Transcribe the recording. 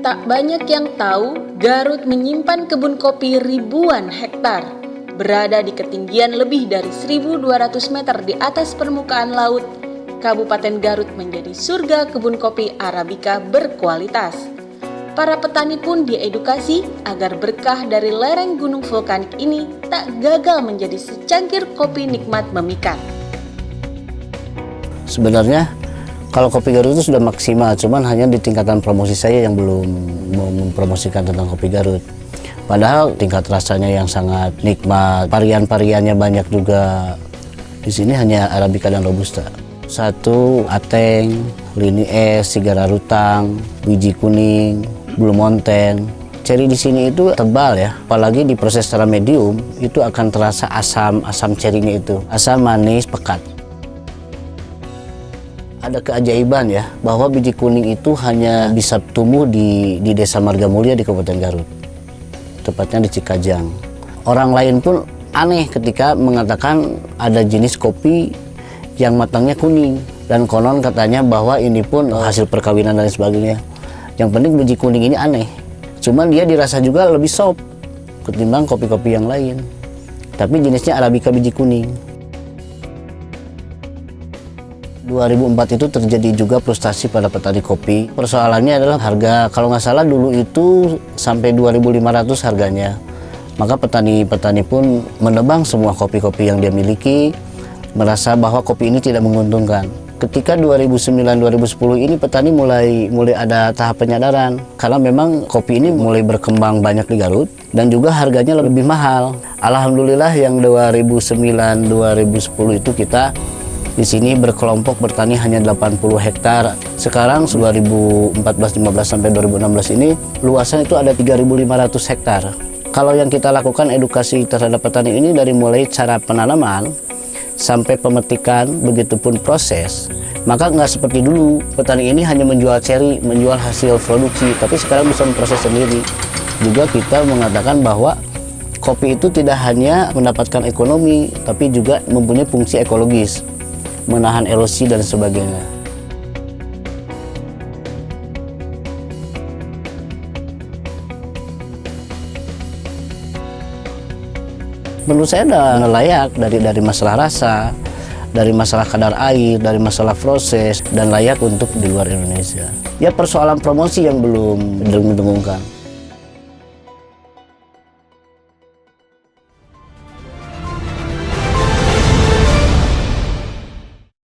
Tak banyak yang tahu, Garut menyimpan kebun kopi ribuan hektar. Berada di ketinggian lebih dari 1.200 meter di atas permukaan laut, Kabupaten Garut menjadi surga kebun kopi Arabica berkualitas. Para petani pun diedukasi agar berkah dari lereng gunung vulkanik ini tak gagal menjadi secangkir kopi nikmat memikat. Sebenarnya kalau kopi Garut itu sudah maksimal, cuman hanya di tingkatan promosi saya yang belum mau mempromosikan tentang kopi Garut. Padahal tingkat rasanya yang sangat nikmat, varian-variannya banyak juga. Di sini hanya Arabica dan Robusta. Satu Ateng, Lini Es, Sigara Rutang, biji kuning, Blue Mountain. Ceri di sini itu tebal ya, apalagi diproses secara medium, itu akan terasa asam cerinya itu, asam manis pekat. Ada keajaiban ya, bahwa biji kuning itu hanya bisa tumbuh di Desa Margamulya di Kabupaten Garut, tepatnya di Cikajang. Orang lain pun aneh ketika mengatakan ada jenis kopi yang matangnya kuning, dan konon katanya bahwa ini pun hasil perkawinan dan sebagainya. Yang penting biji kuning ini aneh, cuman dia dirasa juga lebih soft ketimbang kopi-kopi yang lain, tapi jenisnya Arabica biji kuning. 2004 itu terjadi juga frustasi pada petani kopi. Persoalannya adalah harga, kalau nggak salah dulu itu sampai 2.500 harganya. Maka petani-petani pun menebang semua kopi-kopi yang dia miliki, merasa bahwa kopi ini tidak menguntungkan. Ketika 2009-2010 ini petani mulai ada tahap penyadaran, karena memang kopi ini mulai berkembang banyak di Garut dan juga harganya lebih mahal. Alhamdulillah yang 2009-2010 itu kita di sini berkelompok bertani hanya 80 hektar. Sekarang 2014-15 sampai 2016 ini luasan itu ada 3.500 hektar. Kalau yang kita lakukan edukasi terhadap petani ini dari mulai cara penanaman sampai pemetikan, begitupun proses, maka nggak seperti dulu petani ini hanya menjual ceri, menjual hasil produksi, tapi sekarang bisa memproses sendiri. Juga kita mengatakan bahwa kopi itu tidak hanya mendapatkan ekonomi, tapi juga mempunyai fungsi ekologis, menahan erosi dan sebagainya. Menurut saya udah layak dari masalah rasa, dari masalah kadar air, dari masalah proses, dan layak untuk di luar Indonesia. Ya persoalan promosi yang belum didengungkan.